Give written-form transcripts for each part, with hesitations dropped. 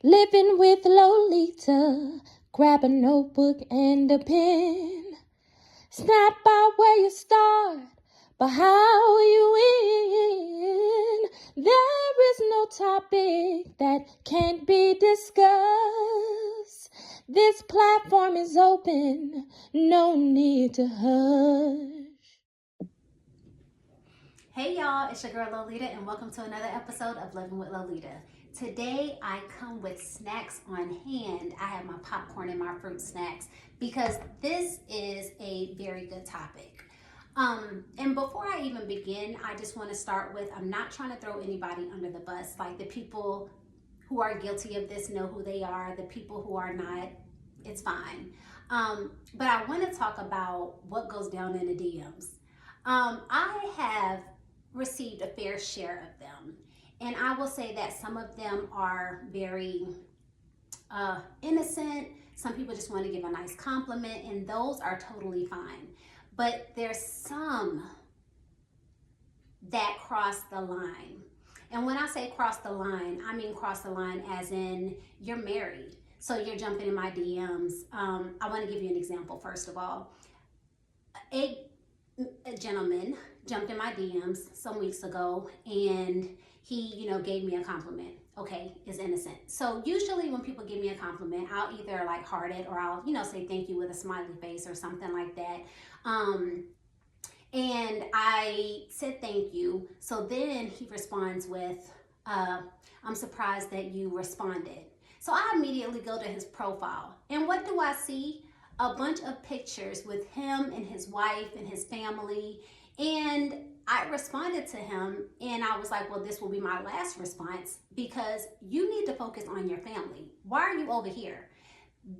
Living with Lolita, grab a notebook and a pen. It's not about where you start, but how you win. There is no topic that can't be discussed. This platform is open, no need to hush. Hey y'all, it's your girl Lolita and welcome to another episode of Living with Lolita. Today I come with snacks on hand. I have my popcorn and my fruit snacks because this is a very good topic. And before I even begin, I just want to start with I'm not trying to throw anybody under the bus. Like the people who are guilty of this know who they are. The people who are not, it's fine. But I want to talk about what goes down in the DMs. I have received a fair share of them. And I will say that some of them are very innocent. Some people just want to give a nice compliment, and those are totally fine. But there's some that cross the line. And when I say cross the line, I mean cross the line as in you're married. So you're jumping in my DMs. I want to give you an example, first of all. A gentleman jumped in my DMs some weeks ago and he, gave me a compliment. Okay, is innocent. So usually when people give me a compliment, I'll either like heart it or I'll, say thank you with a smiley face or something like that. And I said thank you. So then he responds with, I'm surprised that you responded. So I immediately go to his profile. And what do I see? A bunch of pictures with him and his wife and his family. And I responded to him and I was like, well, this will be my last response because you need to focus on your family. Why are you over here?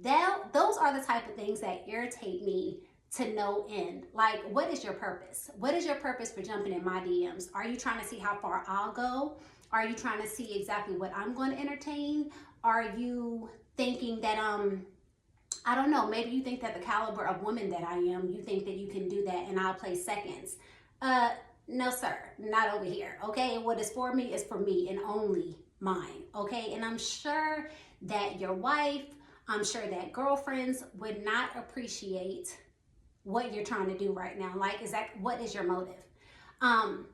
Those are the type of things that irritate me to no end. Like, what is your purpose? What is your purpose for jumping in my DMs? Are you trying to see how far I'll go? Are you trying to see exactly what I'm going to entertain? Are you thinking that, I don't know, maybe you think that the caliber of woman that I am, you think that you can do that and I'll play seconds. No, sir, not over here, okay? And what is for me is for me and only mine, okay? And I'm sure that your wife, I'm sure that girlfriends would not appreciate what you're trying to do right now. Like, what is your motive? To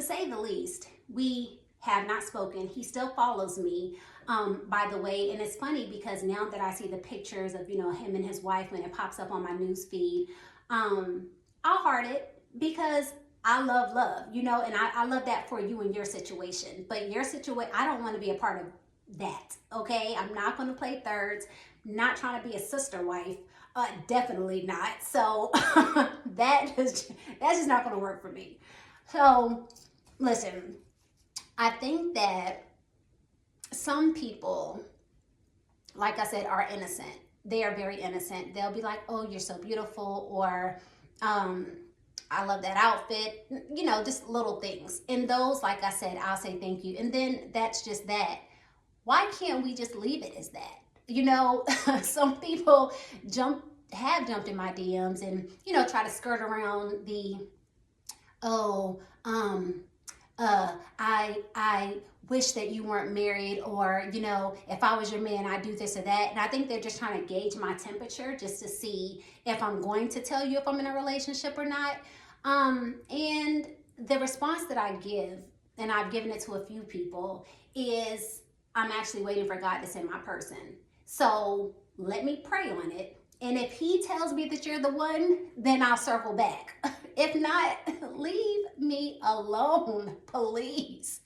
say the least, we have not spoken. He still follows me, by the way. And it's funny because now that I see the pictures of, him and his wife when it pops up on my news feed, I'll heart it because I love, and I love that for you and your situation. But your situation, I don't want to be a part of that, okay? I'm not going to play thirds, not trying to be a sister wife, definitely not. So that's just not going to work for me. So listen, I think that some people, like I said, are innocent. They are very innocent. They'll be like, oh, you're so beautiful, or I love that outfit, just little things. And those, like I said, I'll say thank you. And then that's just that. Why can't we just leave it as that? Some people have jumped in my DMs and, try to skirt around the, I wish that you weren't married, or, if I was your man, I'd do this or that. And I think they're just trying to gauge my temperature just to see if I'm going to tell you if I'm in a relationship or not. And the response that I give, and I've given it to a few people, is I'm actually waiting for God to send my person. So let me pray on it. And if he tells me that you're the one, then I'll circle back. If not, leave me alone, please.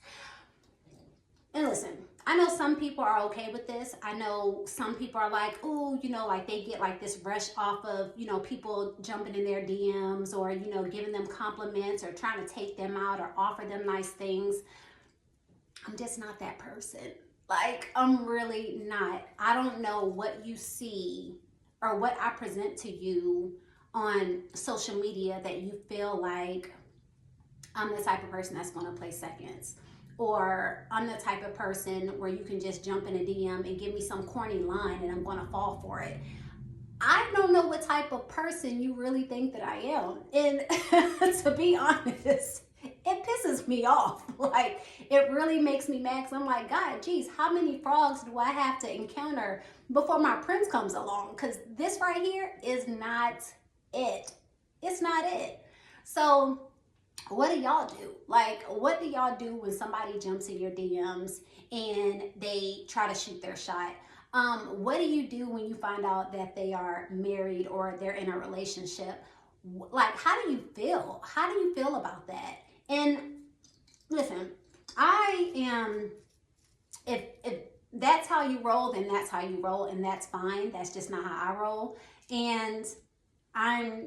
And listen, I know some people are okay with this. I know some people are like, oh, like they get like this rush off of, people jumping in their DMs or, giving them compliments or trying to take them out or offer them nice things. I'm just not that person. Like, I'm really not. I don't know what you see or what I present to you on social media that you feel like I'm the type of person that's going to play seconds. Or I'm the type of person where you can just jump in a DM and give me some corny line and I'm going to fall for it. I don't know what type of person you really think that I am. And to be honest, it pisses me off. Like, it really makes me mad, because I'm like, God, geez, how many frogs do I have to encounter before my prince comes along? Because this right here is not it. It's not it. So what do y'all do? Like, what do y'all do when somebody jumps in your DMs and they try to shoot their shot? What do you do when you find out that they are married or they're in a relationship? Like, how do you feel? How do you feel about that? And listen, I am, if that's how you roll, then that's how you roll, and that's fine. That's just not how I roll. And I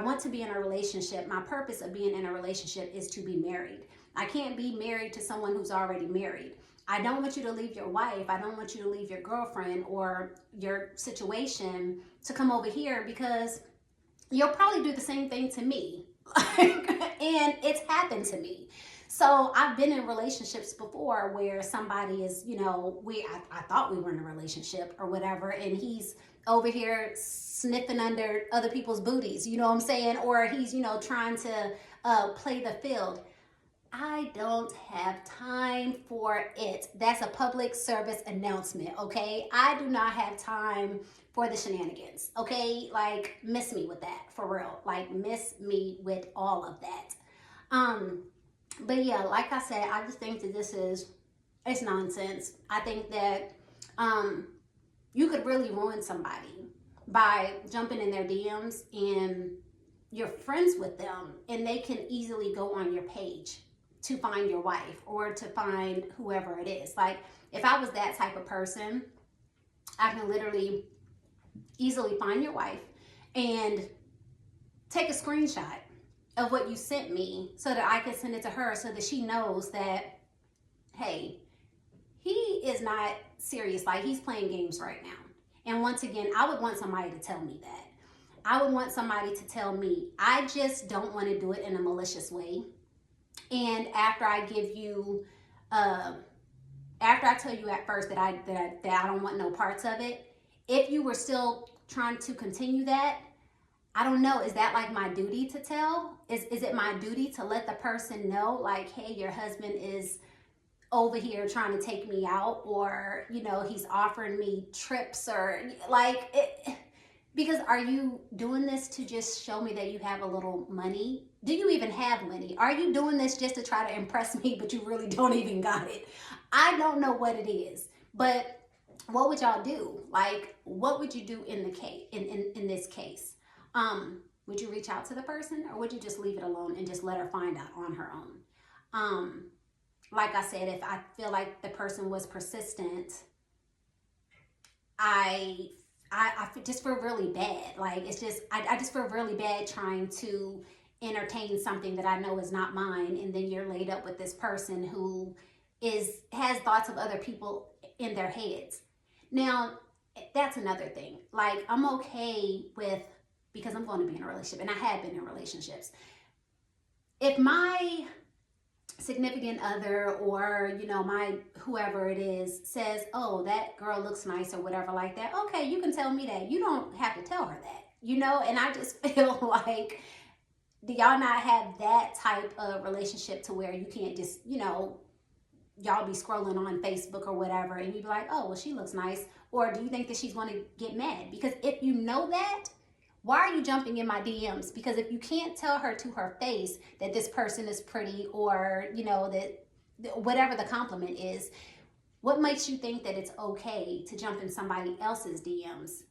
want to be in a relationship. My purpose of being in a relationship is to be married. I can't be married to someone who's already married. I don't want you to leave your wife. I don't want you to leave your girlfriend or your situation to come over here, because you'll probably do the same thing to me. And it's happened to me. So I've been in relationships before where somebody is, I thought we were in a relationship or whatever, and he's over here sniffing under other people's booties, you know what I'm saying? Or he's, trying to play the field. I don't have time for it. That's a public service announcement, okay? I do not have time for the shenanigans, okay? Like, miss me with that, for real. Like, miss me with all of that. But yeah, like I said, I just think that it's nonsense. I think that you could really ruin somebody by jumping in their DMs and you're friends with them, and they can easily go on your page to find your wife or to find whoever it is. Like, if I was that type of person, I can literally easily find your wife and take a screenshot of what you sent me so that I can send it to her, so that she knows that, hey, he is not serious. Like, he's playing games right now. And once again, I would want somebody to tell me that. I would want somebody to tell me, I just don't want to do it in a malicious way. And after I give you, after I tell you at first that I don't want no parts of it, if you were still trying to continue that, I don't know, is that like my duty to tell? Is it my duty to let the person know, like, hey, your husband is over here trying to take me out, or, he's offering me trips, or like it, because are you doing this to just show me that you have a little money? Do you even have money? Are you doing this just to try to impress me, but you really don't even got it? I don't know what it is, but what would y'all do? Like, what would you do in the case, in this case? Would you reach out to the person, or would you just leave it alone and just let her find out on her own? Like I said, if I feel like the person was persistent, I just feel really bad. Like, it's just, I just feel really bad trying to entertain something that I know is not mine, and then you're laid up with this person who has thoughts of other people in their heads. Now, that's another thing. Like, I'm okay with, because I'm going to be in a relationship, and I have been in relationships. If my significant other, or my whoever it is, says, oh, that girl looks nice or whatever like that, okay, you can tell me that. You don't have to tell her that, and I just feel like, do y'all not have that type of relationship to where you can't just, y'all be scrolling on Facebook or whatever, and you be like, oh, well, she looks nice? Or do you think that she's going to get mad? Because if you know that, why are you jumping in my DMs? Because if you can't tell her to her face that this person is pretty, or, that whatever the compliment is, what makes you think that it's okay to jump in somebody else's DMs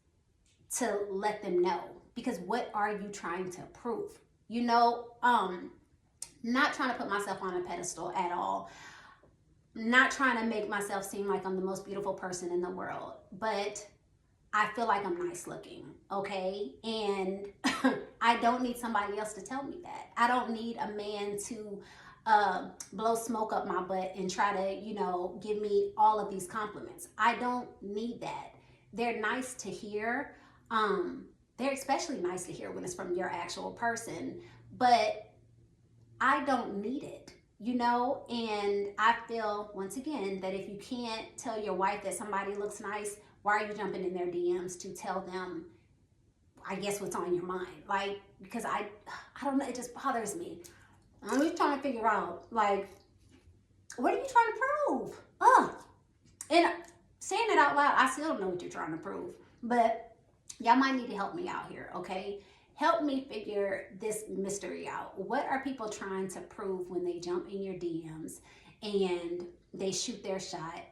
to let them know? Because what are you trying to prove? Not trying to put myself on a pedestal at all. Not trying to make myself seem like I'm the most beautiful person in the world, but I feel like I'm nice looking, okay? And I don't need somebody else to tell me that. I don't need a man to blow smoke up my butt and try to, give me all of these compliments. I don't need that. They're nice to hear. They're especially nice to hear when it's from your actual person, but I don't need it. And I feel, once again, that if you can't tell your wife that somebody looks nice, why are you jumping in their DMs to tell them, I guess, what's on your mind? Like, because I don't know, it just bothers me. I'm just trying to figure out, like, what are you trying to prove? Ugh. And saying it out loud, I still don't know what you're trying to prove. But y'all might need to help me out here, okay? Help me figure this mystery out. What are people trying to prove when they jump in your DMs and they shoot their shot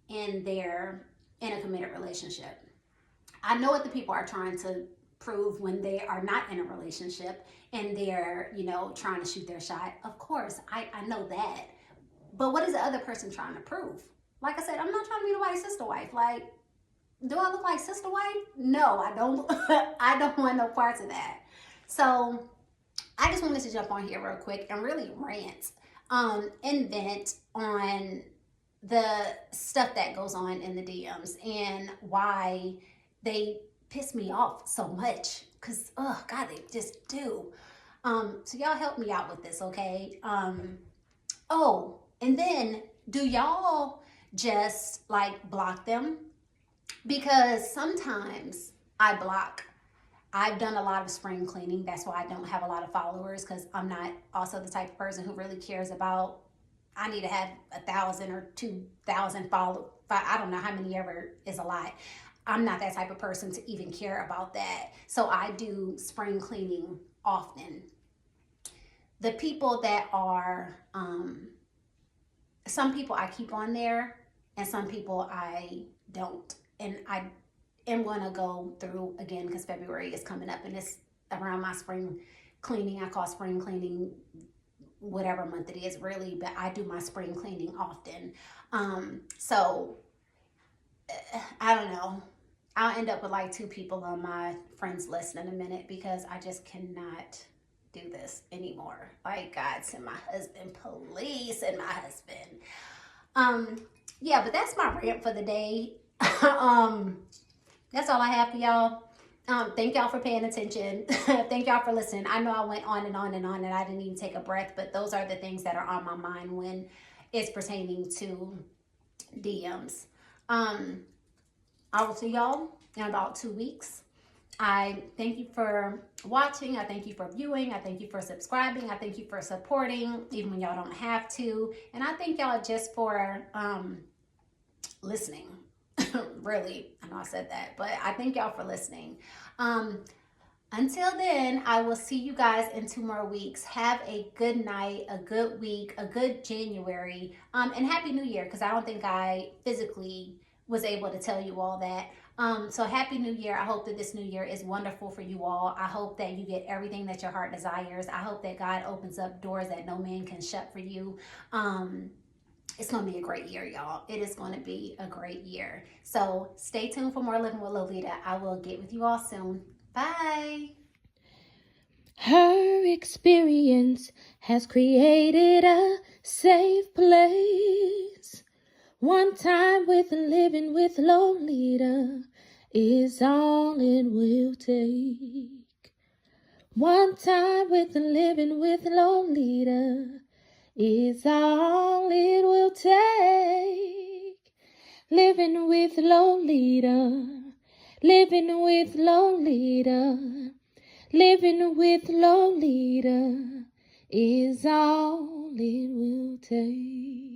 and they're in a committed relationship? I know what the people are trying to prove when they are not in a relationship and they're, trying to shoot their shot. Of course, I know that. But what is the other person trying to prove? Like I said, I'm not trying to be nobody's sister wife. Like, do I look like sister wife? No, I don't. I don't want no parts of that. So I just wanted to jump on here real quick and really rant, and vent on the stuff that goes on in the DMs and why they piss me off so much. Cause oh God, they just do. So y'all help me out with this, okay? Oh, and then do y'all just like block them? Because sometimes I block. I've done a lot of spring cleaning. That's why I don't have a lot of followers, because I'm not also the type of person who really cares about, I need to have 1,000 or 2,000 followers. I don't know how many ever is a lot. I'm not that type of person to even care about that. So I do spring cleaning often. The people that are, some people I keep on there and some people I don't. And I am going to go through again because February is coming up and it's around my spring cleaning. I call spring cleaning whatever month it is really, but I do my spring cleaning often. So I don't know. I'll end up with like 2 people on my friends list in a minute because I just cannot do this anymore. Like, God, send my husband, please send my husband. Yeah, but that's my rant for the day. That's all I have for y'all. Thank y'all for paying attention. Thank y'all for listening. I know I went on and on and on and I didn't even take a breath, but those are the things that are on my mind when it's pertaining to DMs. I will see y'all in about 2 weeks. I thank you for watching. I thank you for viewing. I thank you for subscribing. I thank you for supporting, even when y'all don't have to. And I thank y'all just for listening. Really, I know I said that, but I thank y'all for listening. Until then, I will see you guys in 2 more weeks. Have a good night, a good week, a good January, and Happy New Year, because I don't think I physically was able to tell you all that. So Happy New Year. I hope that this new year is wonderful for you all. I hope that you get everything that your heart desires. I hope that God opens up doors that no man can shut for you. It's going to be a great year, y'all. It is going to be a great year. So stay tuned for more Living with Lolita. I will get with you all soon. Bye. Her experience has created a safe place. One time with living with Lolita is all it will take. One time with living with Lolita is all it will take. Living with Lolita, living with Lolita, living with Lolita is all it will take.